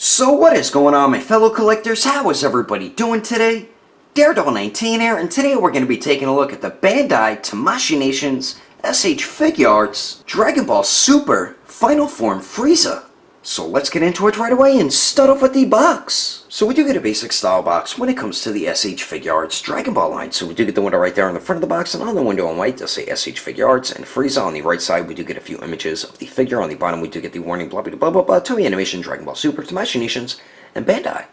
So what is going on, my fellow collectors? How is everybody doing today? Daredevil19 here, and today we're going to be taking a look at the Bandai Tamashii Nation's SH Figuarts Dragon Ball Super Final Form Frieza. So let's get into it right away and start off with the box. So we do get a basic style box when it comes to the SH Figuarts Dragon Ball line. So we do get the window right there on the front of the box, and on the window in white does say SH Figuarts and Frieza. On the right side we do get a few images of the figure. On the bottom we do get the warning blah blah blah blah blah, Toei Animation, Dragon Ball Super, Tamashii Nations, and Bandai.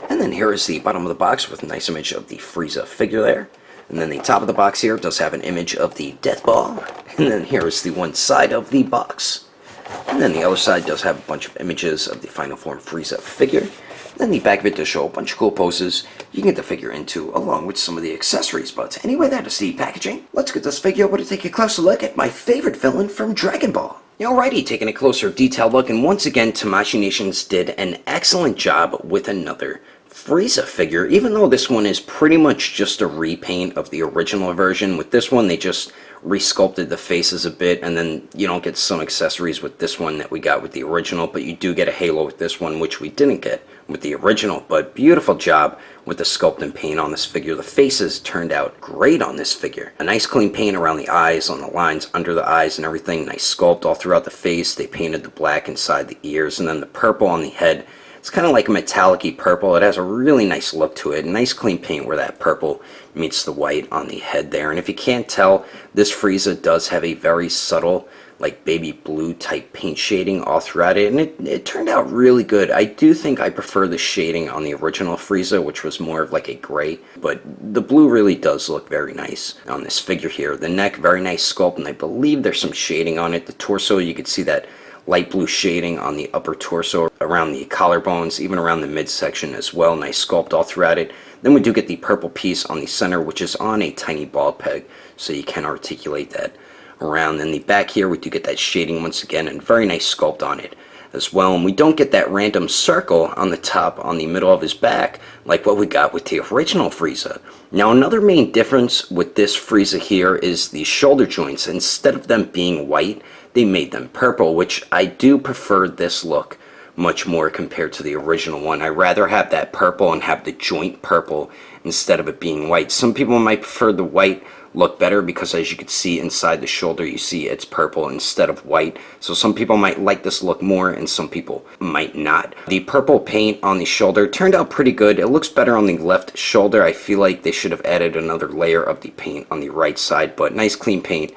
And then here is the bottom of the box with a nice image of the Frieza figure there. And then the top of the box here does have an image of the Death Ball. And then here is the one side of the box. And then the other side does have a bunch of images of the Final Form Frieza figure. Then the back of it does show a bunch of cool poses you can get the figure into, along with some of the accessories. But anyway, that is the packaging. Let's get this figure over to take a closer look at my favorite villain from Dragon Ball. Alrighty, taking a closer detailed look, and once again Tamashii Nations did an excellent job with another Frieza figure, even though this one is pretty much just a repaint of the original version. With this one they just resculpted the faces a bit, and then you don't get some accessories with this one that we got with the original, but you do get a halo with this one, which we didn't get with the original. But beautiful job with the sculpt and paint on this figure. The faces turned out great on this figure. A nice clean paint around the eyes, on the lines under the eyes and everything. Nice sculpt all throughout the face. They painted the black inside the ears, and then the purple on the head. It's kind of like a metallic-y purple. It has a really nice look to it. Nice clean paint where that purple meets the white on the head there. And if you can't tell, this Frieza does have a very subtle, like baby blue type paint shading all throughout it. And it turned out really good. I do think I prefer the shading on the original Frieza, which was more of like a gray. But the blue really does look very nice on this figure here. The neck, very nice sculpt, and I believe there's some shading on it. The torso, you can see that light blue shading on the upper torso, around the collarbones, even around the midsection as well. Nice sculpt all throughout it. Then we do get the purple piece on the center, which is on a tiny ball peg, so you can articulate that around. In the back here we do get that shading once again, and very nice sculpt on it as well. And we don't get that random circle on the top, on the middle of his back, like what we got with the original Frieza. Now another main difference with this Frieza here is the shoulder joints. Instead of them being white, they made them purple, which I do prefer this look much more compared to the original one. I'd rather have that purple and have the joint purple instead of it being white. Some people might prefer the white look better because, as you can see inside the shoulder, you see it's purple instead of white. So some people might like this look more and some people might not. The purple paint on the shoulder turned out pretty good. It looks better on the left shoulder. I feel like they should have added another layer of the paint on the right side, but nice clean paint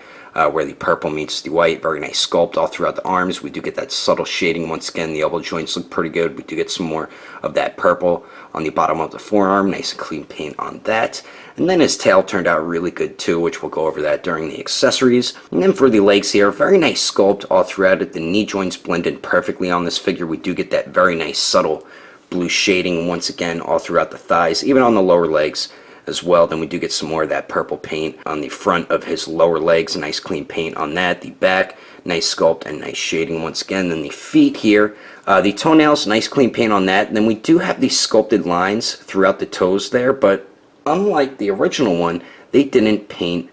where the purple meets the white. Very nice sculpt all throughout the arms. We do get that subtle shading once again. The elbow joints look pretty good. We do get some more of that purple on the bottom of the forearm. Nice and clean paint on that. And then his tail turned out really good too, which we'll go over that during the accessories. And then for the legs here, very nice sculpt all throughout it. The knee joints blended perfectly on this figure. We do get that very nice subtle blue shading once again all throughout the thighs, even on the lower legs as well. Then we do get some more of that purple paint on the front of his lower legs. Nice clean paint on that. The back, nice sculpt and nice shading once again. Then the feet here, the toenails, nice clean paint on that. And then we do have these sculpted lines throughout the toes there, but unlike the original one, they didn't paint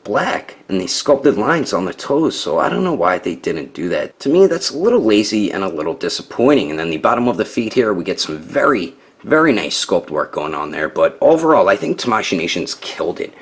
black and these sculpted lines on the toes, so I don't know why they didn't do that. To me, that's a little lazy and a little disappointing. And then the bottom of the feet here, we get some very nice sculpt work going on there. But overall, I think Tamashii Nations killed it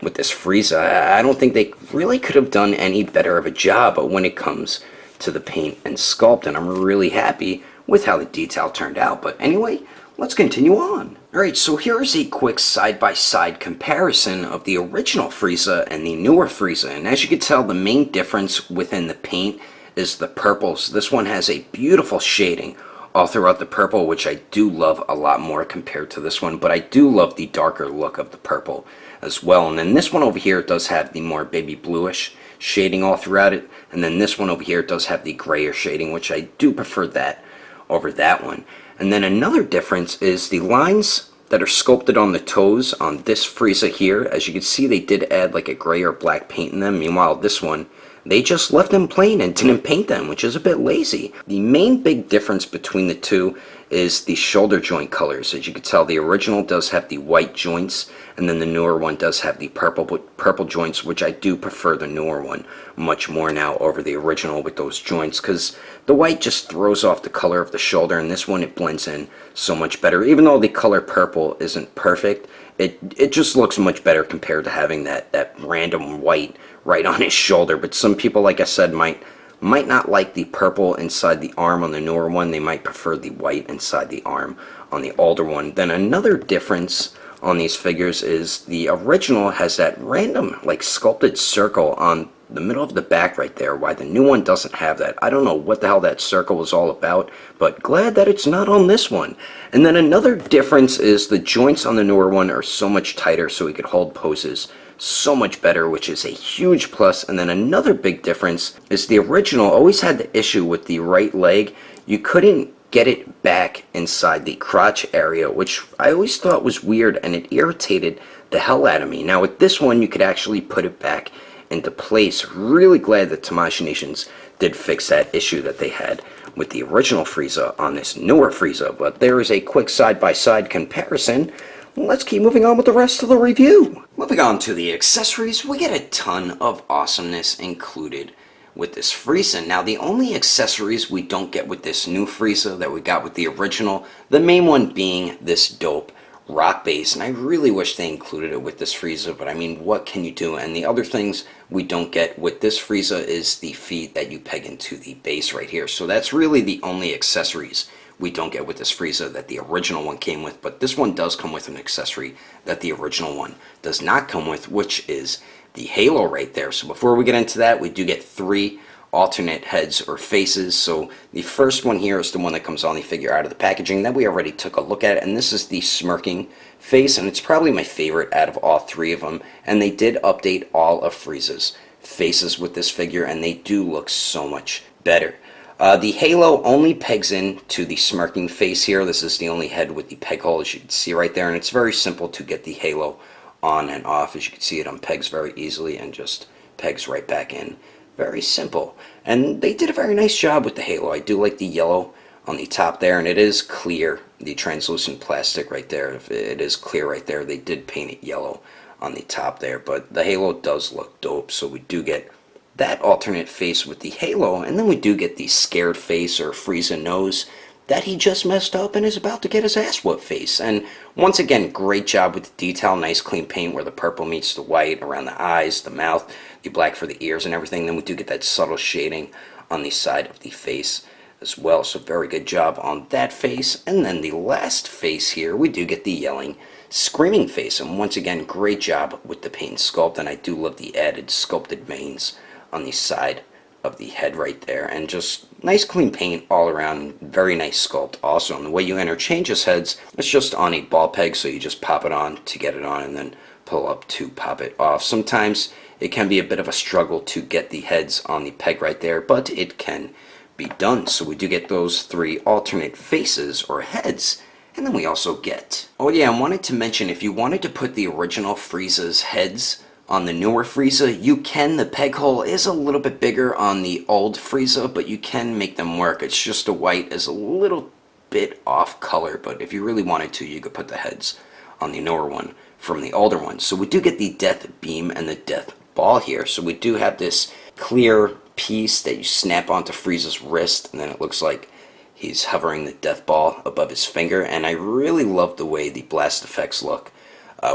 with this Frieza. I don't think they really could have done any better of a job when it comes to the paint and sculpt, and I'm really happy with how the detail turned out. But anyway, let's continue on. Alright, so here is a quick side-by-side comparison of the original Frieza and the newer Frieza. And as you can tell, the main difference within the paint is the purples. This one has a beautiful shading all throughout the purple, which I do love a lot more compared to this one, but I do love the darker look of the purple as well. And then this one over here does have the more baby bluish shading all throughout it, and then this one over here does have the grayer shading, which I do prefer that over that one. And then another difference is the lines that are sculpted on the toes on this Frieza here. As you can see, they did add like a gray or black paint in them. Meanwhile, this one, they just left them plain and didn't paint them, which is a bit lazy. The main big difference between the two is the shoulder joint colors. As you can tell, the original does have the white joints, and then the newer one does have the purple joints, which I do prefer the newer one much more now over the original with those joints, because the white just throws off the color of the shoulder, and this one it blends in so much better. Even though the color purple isn't perfect, it just looks much better compared to having that random white right on his shoulder. But some people, like I said, might not like the purple inside the arm on the newer one. They might prefer the white inside the arm on the older one. Then another difference on these figures is the original has that random like sculpted circle on the middle of the back right there, why the new one doesn't have that. I don't know what the hell that circle was all about, but glad that it's not on this one. And then another difference is the joints on the newer one are so much tighter, so we could hold poses so much better, which is a huge plus. And then another big difference is the original always had the issue with the right leg. You couldn't get it back inside the crotch area, which I always thought was weird, and it irritated the hell out of me. Now with this one, you could actually put it back into place. Really glad that Tamashii Nations did fix that issue that they had with the original Frieza on this newer Frieza. But there is a quick side-by-side comparison. Let's keep moving on with the rest of the review. Moving on to the accessories, we get a ton of awesomeness included with this Frieza. Now the only accessories we don't get with this new Frieza that we got with the original, the main one being this dope rock base, and I really wish they included it with this Frieza, but I mean, what can you do? And the other things we don't get with this Frieza is the feet that you peg into the base right here. So that's really the only accessories we don't get with this Frieza that the original one came with, but this one does come with an accessory that the original one does not come with, which is the halo right there. So before we get into that, we do get 3 alternate heads or faces. So the first one here is the one that comes on the figure out of the packaging that we already took a look at, and this is the smirking face, and it's probably my favorite out of all 3 of them. And they did update all of Frieza's faces with this figure, and they do look so much better. The halo only pegs in to the smirking face here. This is the only head with the peg hole, as you can see right there, and it's very simple to get the halo on and off. As you can see, it unpegs very easily and just pegs right back in. Very simple. And they did a very nice job with the halo. I do like the yellow on the top there, and it is clear. The translucent plastic right there, it is clear right there. They did paint it yellow on the top there, but the halo does look dope. So we do get that alternate face with the halo, and then we do get the scared face or Frieza nose that he just messed up and is about to get his ass whooped face. And once again, great job with the detail, nice clean paint where the purple meets the white around the eyes, the mouth, the black for the ears and everything. Then we do get that subtle shading on the side of the face as well, so very good job on that face. And then the last face here, we do get the yelling, screaming face, and once again, great job with the paint sculpt, and I do love the added sculpted veins on the side of the head right there, and just nice clean paint all around, very nice sculpt also. And the way you interchange his heads, it's just on a ball peg, so you just pop it on to get it on and then pull up to pop it off. Sometimes it can be a bit of a struggle to get the heads on the peg right there, but it can be done. So we do get those 3 alternate faces or heads, and then we also get, oh yeah, I wanted to mention, if you wanted to put the original Frieza's heads on the newer Frieza, you can. The peg hole is a little bit bigger on the old Frieza, but you can make them work. It's just the white is a little bit off color, but if you really wanted to, you could put the heads on the newer one from the older one. So we do get the death beam and the death ball here. So we do have this clear piece that you snap onto Frieza's wrist, and then it looks like he's hovering the death ball above his finger. And I really love the way the blast effects look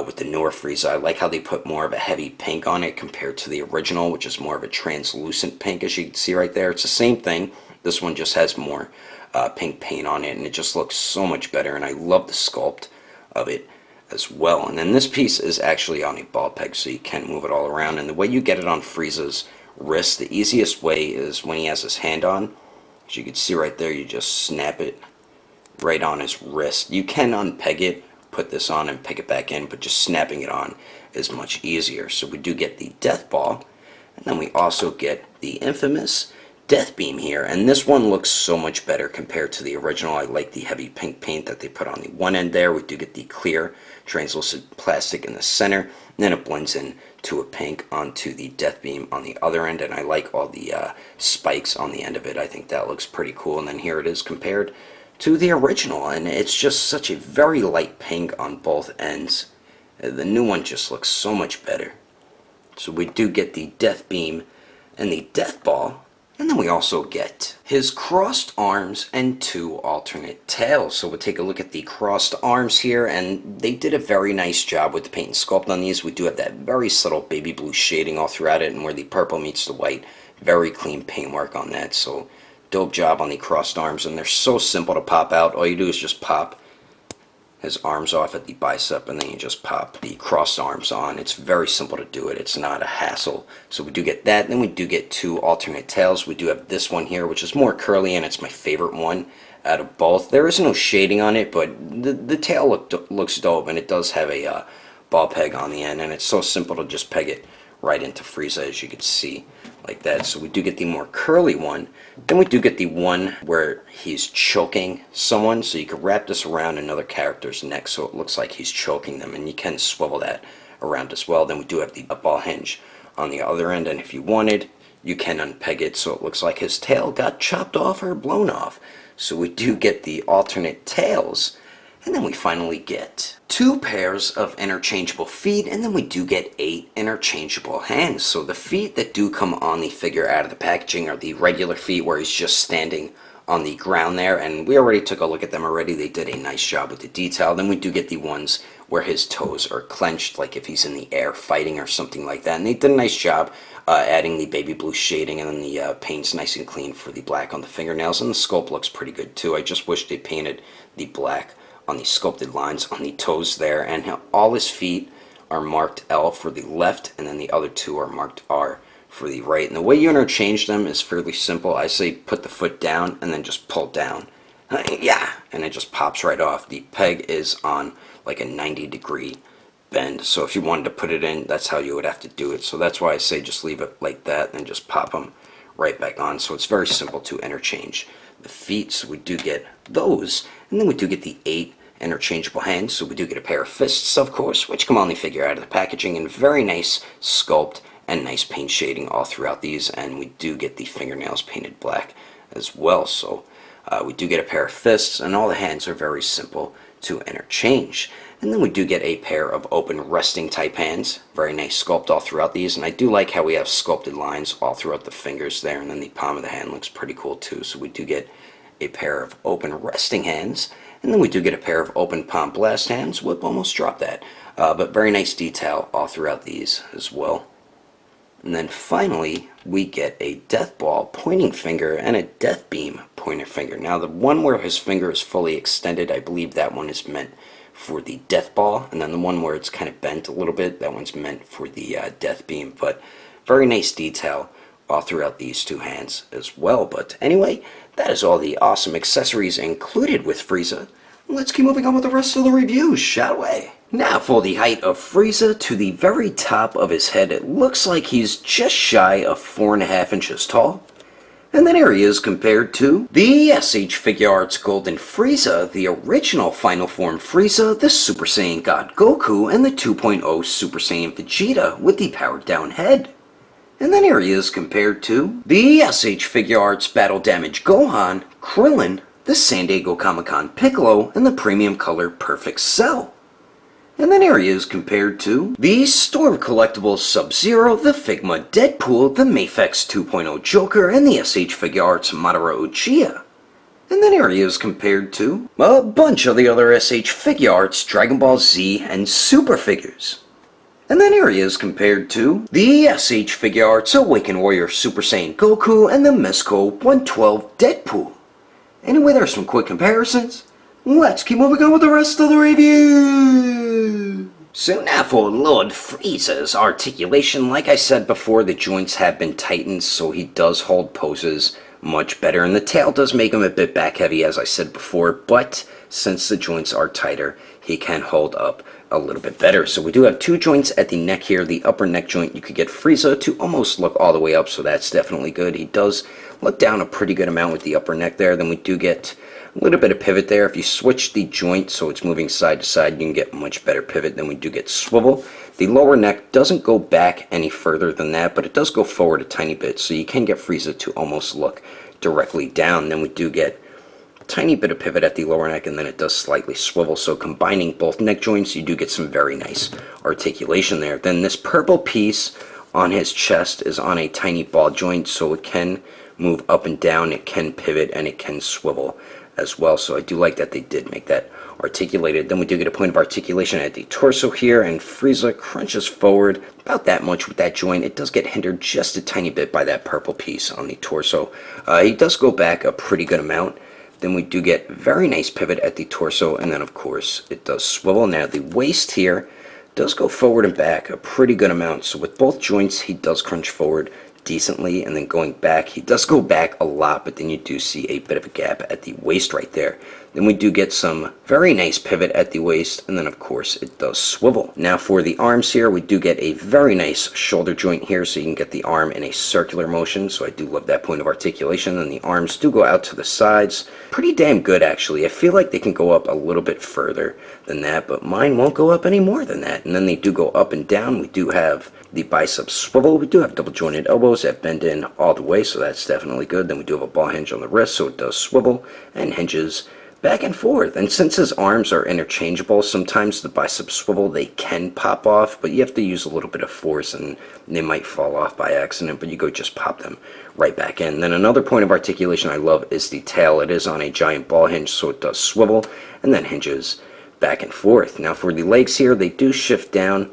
with the newer Frieza. I like how they put more of a heavy pink on it compared to the original, which is more of a translucent pink, as you can see right there. It's the same thing. This one just has more pink paint on it, and it just looks so much better, and I love the sculpt of it as well. And then this piece is actually on a ball peg, so you can move it all around. And the way you get it on Frieza's wrist, the easiest way is when he has his hand on. As you can see right there, you just snap it right on his wrist. You can unpeg it, put this on and pick it back in, but just snapping it on is much easier. So we do get the death ball, and then we also get the infamous death beam here, and this one looks so much better compared to the original. I like the heavy pink paint that they put on the one end there. We do get the clear translucent plastic in the center, and then it blends in to a pink onto the death beam on the other end, and I like all the spikes on the end of it. I think that looks pretty cool. And then here it is compared to the original, and it's just such a very light pink on both ends. The new one just looks so much better. So we do get the Death Beam and the Death Ball, and then we also get his crossed arms and 2 alternate tails. So we'll take a look at the crossed arms here, and they did a very nice job with the paint and sculpt on these. We do have that very subtle baby blue shading all throughout it, and where the purple meets the white, very clean paintwork on that. So dope job on the crossed arms, and they're so simple to pop out. All you do is just pop his arms off at the bicep, and then you just pop the crossed arms on. It's very simple to do it. It's not a hassle. So we do get that. Then we do get 2 alternate tails. We do have this one here, which is more curly, and it's my favorite one out of both. There is no shading on it, but the tail looks dope, and it does have a ball peg on the end, and it's so simple to just peg it right into Frieza, as you can see, like that. So we do get the more curly one. Then we do get the one where he's choking someone, so you can wrap this around another character's neck so it looks like he's choking them, and you can swivel that around as well. Then we do have the ball hinge on the other end, and if you wanted, you can unpeg it so it looks like his tail got chopped off or blown off. So we do get the alternate tails. And then we finally get 2 pairs of interchangeable feet, and then we do get 8 interchangeable hands. So the feet that do come on the figure out of the packaging are the regular feet where he's just standing on the ground there, and we already took a look at them already. They did a nice job with the detail. Then we do get the ones where his toes are clenched, like if he's in the air fighting or something like that, and they did a nice job adding the baby blue shading, and then the paint's nice and clean for the black on the fingernails, and the sculpt looks pretty good too. I just wish they painted the black on the sculpted lines on the toes there, and all his feet are marked L for the left, and then the other 2 are marked R for the right. And the way you interchange them is fairly simple. I say put the foot down and then just pull down. Yeah, and it just pops right off. The peg is on like a 90-degree bend, so if you wanted to put it in, that's how you would have to do it. So that's why I say just leave it like that and just pop them right back on. So it's very simple to interchange the feet. So we do get those, and then we do get the 8 interchangeable hands. So we do get a pair of fists, of course, which come on the figure out of the packaging, and very nice sculpt and nice paint shading all throughout these. And we do get the fingernails painted black as well. So we do get a pair of fists, and all the hands are very simple to interchange. And then we do get a pair of open resting type hands. Very nice sculpt all throughout these, and I do like how we have sculpted lines all throughout the fingers there, and then the palm of the hand looks pretty cool too. So we do get a pair of open resting hands, and then we do get a pair of open palm blast hands. Whoop, almost dropped that. But very nice detail all throughout these as well. And then finally, we get a Death Ball pointing finger and a Death Beam pointer finger. Now the one where his finger is fully extended, I believe that one is meant for the Death Ball, and then the one where it's kind of bent a little bit, that one's meant for the Death Beam. But very nice detail all throughout these 2 hands as well. But anyway, that is all the awesome accessories included with Frieza. Let's keep moving on with the rest of the reviews, shall we? Now for the height of Frieza, to the very top of his head, it looks like he's just shy of 4.5 inches tall. And then here he is compared to the SH Figuarts Golden Frieza, the original Final Form Frieza, the Super Saiyan God Goku, and the 2.0 Super Saiyan Vegeta with the powered down head. And then here he is compared to the SH Figuarts Battle Damage Gohan, Krillin, the San Diego Comic-Con Piccolo, and the Premium Color Perfect Cell. And then here he is compared to the Storm Collectibles Sub-Zero, the Figma Deadpool, the Mafex 2.0 Joker, and the SH Figuarts Madara Uchiha. And then here he is compared to a bunch of the other SH Figuarts, Dragon Ball Z, and Super figures. And then here he is compared to the SH Figuarts Awakened Warrior Super Saiyan Goku and the Mezco 112 Deadpool. Anyway, there are some quick comparisons. Let's keep moving on with the rest of the review. So now for Lord Frieza's articulation. Like I said before, the joints have been tightened, so he does hold poses much better. And the tail does make him a bit back heavy, as I said before, but since the joints are tighter, he can hold up a little bit better. So we do have 2 joints at the neck here. The upper neck joint, you could get Frieza to almost look all the way up, so that's definitely good. He does look down a pretty good amount with the upper neck there. Then we do get a little bit of pivot there. If you switch the joint so it's moving side to side, you can get much better pivot. Then we do get swivel. The lower neck doesn't go back any further than that, but it does go forward a tiny bit, so you can get Frieza to almost look directly down. Then we do get tiny bit of pivot at the lower neck, and then it does slightly swivel. So combining both neck joints, you do get some very nice articulation there. Then this purple piece on his chest is on a tiny ball joint, so it can move up and down, it can pivot, and it can swivel as well. So I do like that they did make that articulated. Then we do get a point of articulation at the torso here, and Frieza crunches forward about that much with that joint. It does get hindered just a tiny bit by that purple piece on the torso. He does go back a pretty good amount. Then we do get very nice pivot at the torso, and then of course it does swivel. Now the waist here does go forward and back a pretty good amount. So with both joints, he does crunch forward decently, and then going back, he does go back a lot, but then you do see a bit of a gap at the waist right there. Then we do get some very nice pivot at the waist, and then of course it does swivel. Now for the arms here, we do get a very nice shoulder joint here, so you can get the arm in a circular motion, so I do love that point of articulation. And the arms do go out to the sides. Pretty damn good, actually. I feel like they can go up a little bit further than that, but mine won't go up any more than that. And then they do go up and down. We do have the bicep swivel. We do have double jointed elbows that bend in all the way, so that's definitely good. Then we do have a ball hinge on the wrist, so it does swivel and hinges back and forth. And since his arms are interchangeable, sometimes the bicep swivel, they can pop off, but you have to use a little bit of force and they might fall off by accident, but you go just pop them right back in. Then another point of articulation I love is the tail. It is on a giant ball hinge, so it does swivel and then hinges back and forth. Now for the legs here, they do shift down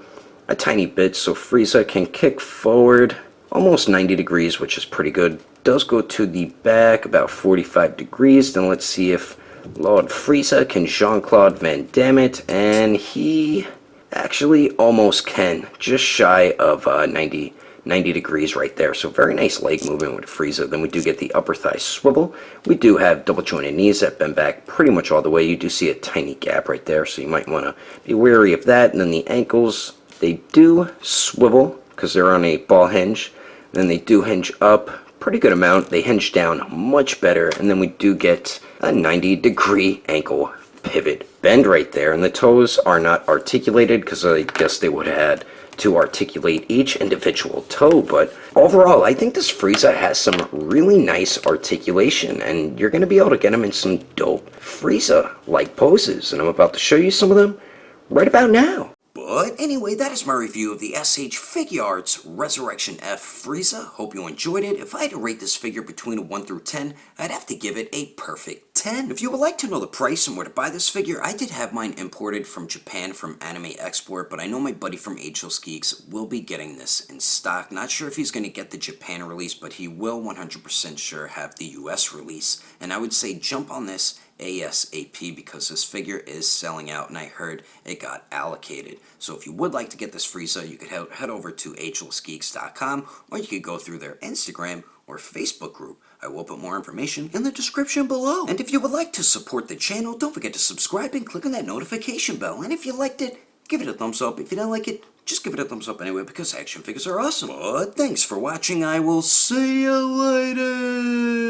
a tiny bit, so Frieza can kick forward almost 90 degrees, which is pretty good. Does go to the back about 45 degrees. Then let's see if Lord Frieza can Jean-Claude Van Damme it, and he actually almost can, just shy of 90 degrees right there. So very nice leg movement with Frieza. Then we do get the upper thigh swivel. We do have double jointed knees that bend back pretty much all the way. You do see a tiny gap right there, so you might want to be wary of that. And then the ankles, they do swivel because they're on a ball hinge. Then they do hinge up pretty good amount. They hinge down much better, and then we do get a 90-degree ankle pivot bend right there. And the toes are not articulated because I guess they would have had to articulate each individual toe, but overall I think this Frieza has some really nice articulation, and you're going to be able to get him in some dope Frieza-like poses, and I'm about to show you some of them right about now. But anyway, that is my review of the SH Figuarts Resurrection F Frieza. Hope you enjoyed it. If I had to rate this figure between a 1 through 10, I'd have to give it a perfect 10. If you would like to know the price and where to buy this figure, I did have mine imported from Japan from Anime Export, but I know my buddy from Agelessgeeks will be getting this in stock. Not sure if he's going to get the Japan release, but he will 100% sure have the US release. And I would say jump on this ASAP because this figure is selling out, and I heard it got allocated. So if you would like to get this Frieza, you could head over to Agelessgeeks.com, or you could go through their Instagram or Facebook group. I will put more information in the description below. And if you would like to support the channel, don't forget to subscribe and click on that notification bell. And if you liked it, give it a thumbs up. If you don't like it, just give it a thumbs up anyway, because action figures are awesome. But thanks for watching. I will see you later.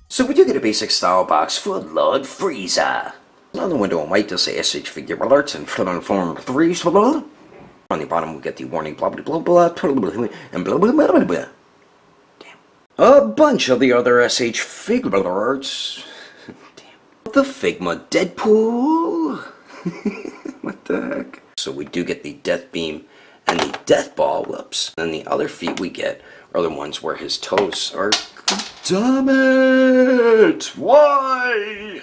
So we do get a basic style box for Lord Frieza. On the window on white does say SH Figuarts and Form Frieza. On the bottom we get the warning blah blah blah blah and blah blah blah blah blah. Damn. A bunch of the other SH Figuarts. Damn. The Figma Deadpool. What the heck? So we do get the Death Beam and the Death Ball. Whoops. And the other feet we get are the ones where his toes are. Damn it! Why?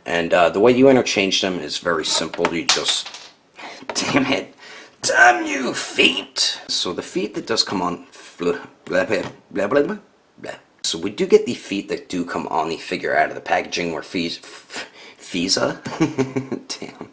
And the way you interchange them is very simple. You just Damn it. Damn you, feet! So the feet that does come on... Blah, blah, blah, blah, blah, blah. So we do get the feet that do come on the figure out of the packaging where Frieza... Damn.